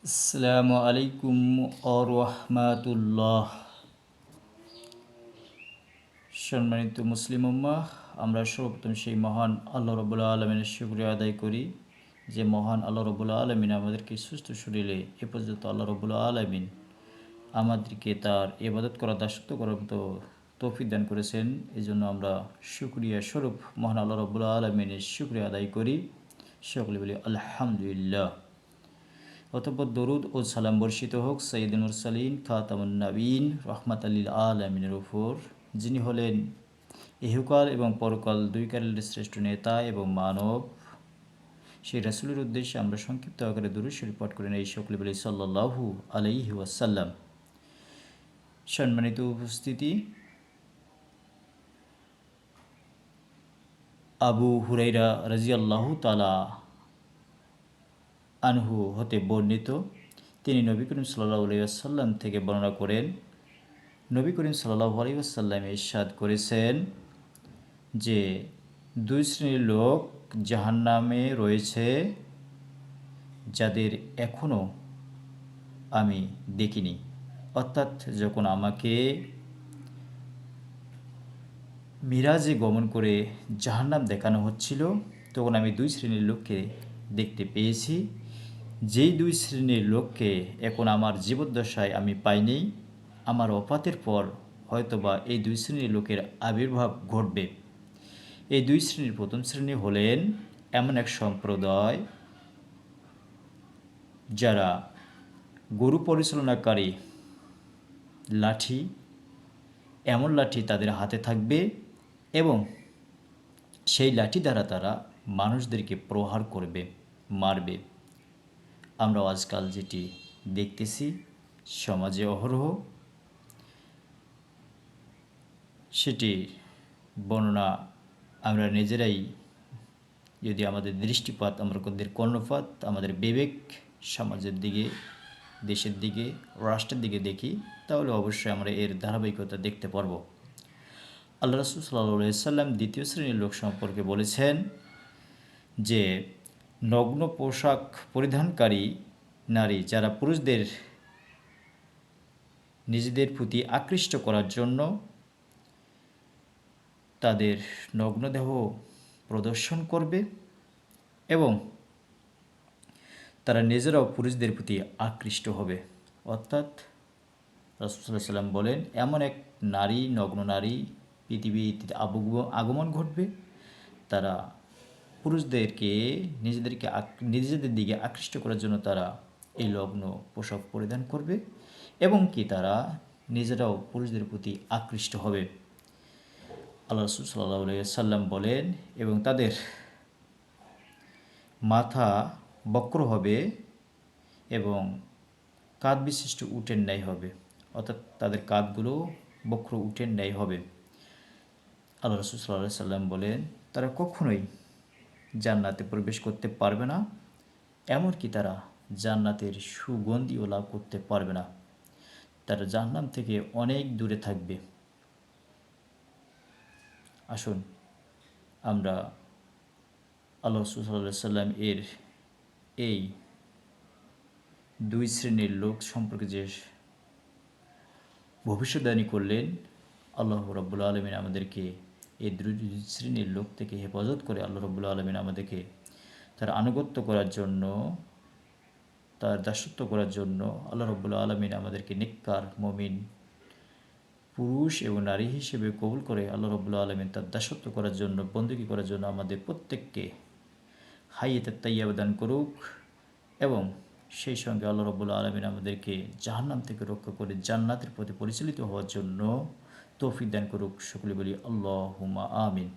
আসসালামু আলাইকুম রাহমাতুল্লাহ। সম্মানিত মুসলিম উম্মাহ, আমরা সর্বপ্রথম সেই মহান আল্লাহ রাব্বুল আলামিনের শুকরিয়া আদায় করি যে মহান আল্লাহ রাব্বুল আলামিন আমাদেরকে সুস্থ শরীরে এ পর্যন্ত আল্লাহ রাব্বুল আলামিন আমাদেরকে তার ইবাদত করা দাসত্ব করার মতো তৌফিক দান করেছেন। এই জন্য আমরা শুকরিয়া স্বরূপ মহান আল্লাহ রাব্বুল আলামিনের শুকরিয়া আদায় করি। সকলে বলি আলহামদুলিল্লাহ। অতঃপর দরুদ ও সালাম বর্ষিত হোক সৈয়দুল মুরসালিন খাতামুন নবীন রহমাতাল্লিল আলামিনের উপর, যিনি হলেন ইহকাল এবং পরকাল দুই কালের শ্রেষ্ঠ নেতা এবং মানব। সেই রাসূলের উদ্দেশ্যে আমরা সংক্ষিপ্ত আকারে দুরূদ শরীফ পাঠ করেন এই সকলে বলি সাল্লাল্লাহু আলাইহি ওয়াসাল্লাম। সম্মানিত উপস্থিতি, আবু হুরাইরা রাদিয়াল্লাহু তাআলা আনহু হতে বর্ণিত, তিনি নবী করিম সাল্লাল্লাহু আলাইহি ওয়াসাল্লাম থেকে বর্ণনা করেন, নবী করিম সাল্লাল্লাহু আলাইহি ওয়াসাল্লাম ইরশাদ করেছেন যে দুই শ্রেণীর লোক জাহান্নামে রয়েছে যাদের এখনও আমি দেখিনি। অর্থাৎ যখন আমাকে মিরাজে গমন করে জাহান্নাম দেখানো হচ্ছিল, তখন আমি দুই শ্রেণীর লোককে দেখতে পেয়েছি। যেই দুই শ্রেণীর লোককে এখন আমার জীবদ্দশায় আমি পাইনি, আমার ওফাতের পর হয়তোবা এই দুই শ্রেণীর লোকের আবির্ভাব ঘটবে। এই দুই শ্রেণীর প্রথম শ্রেণী হলেন এমন এক সম্প্রদায় যারা গরু পরিচালনাকারী লাঠি, এমন লাঠি তাদের হাতে থাকবে এবং সেই লাঠি দ্বারা তারা মানুষদেরকে প্রহার করবে, মারবে। আমরা আজকাল যেটি দেখতেছি সমাজে অহরহ, সেটি বর্ণনা আমরা নিজেরাই যদি আমাদের দৃষ্টিপাত, আমাদের কর্ণপাত, আমাদের বিবেক সমাজের দিকে, দেশের দিকে, রাষ্ট্রের দিকে দেখি, তাহলে অবশ্যই আমরা এর ধারাবাহিকতা দেখতে পারব। আল্লাহ রাসূল সাল্লাল্লাহু আলাইহি ওয়াসাল্লাম দ্বিতীয় শ্রেণীর লোক সম্পর্কে বলেছেন যে নগ্ন পোশাক পরিধানকারী নারী, যারা পুরুষদের নিজেদের প্রতি আকৃষ্ট করার জন্য তাদের নগ্নদেহ প্রদর্শন করবে এবং তারা নিজেরাও পুরুষদের প্রতি আকৃষ্ট হবে। অর্থাৎ রাসূল সাল্লাল্লাহু আলাইহি ওয়াসাল্লাম বলেন, এমন এক নারী, নগ্ন নারী পৃথিবীতে আগমন ঘটবে, তারা পুরুষদেরকে নিজেদের দিকে আকৃষ্ট করার জন্য তারা এই নগ্ন পোশাক পরিধান করবে এবং কি তারা নিজেরাও পুরুষদের প্রতি আকৃষ্ট হবে। আল্লাহ রাসূল সাল্লাল্লাহু আলাইহি ওয়াসাল্লাম বলেন, এবং তাদের মাথা বক্র হবে এবং কাঁধ বিশিষ্ট উটের ন্যায় হবে। অর্থাৎ তাদের কাঁধগুলো বক্র উটের ন্যায় হবে। আল্লাহ রাসূল সাল্লাল্লাহু আলাইহি ওয়াসাল্লাম বলেন, তারা কখনোই জান্নাতে প্রবেশ করতে পারবে না, এমনকি তারা জান্নাতের সুগন্ধিও লাভ করতে পারবে না। তারা জাহান্নাম থেকে অনেক দূরে থাকবে। আসুন আমরা আল্লাহ রাসূল সাল্লাল্লাহু আলাইহি ওয়াসাল্লাম এর এই দুই শ্রেণীর লোক সম্পর্কে যে ভবিষ্যদ্বাণী করলেন, আল্লাহ রাব্বুল আলামিন আমাদেরকে এই দুই শ্রেণীর লোক থেকে হেফাজত করে। আল্লাহ রাব্বুল আলামিন আমাদেরকে তার আনুগত্য করার জন্য, তার দাসত্ব করার জন্য আল্লাহ রাব্বুল আলামিন আমাদেরকে নেককার মুমিন পুরুষ এবং নারী হিসেবে কবুল করে। আল্লাহ রাব্বুল আলামিন তার দাসত্ব করার জন্য, বন্দেগী করার জন্য আমাদের প্রত্যেককে হায়াতুত তাইয়্যিবা দান করুক এবং সেই সঙ্গে আল্লাহ রাব্বুল আলামিন আমাদেরকে জাহান্নাম থেকে রক্ষা করে জান্নাতের পথে পরিচালিত হওয়ার জন্য তৌফিক দান করুক। সকলে বলি আল্লাহুম্মা আমিন।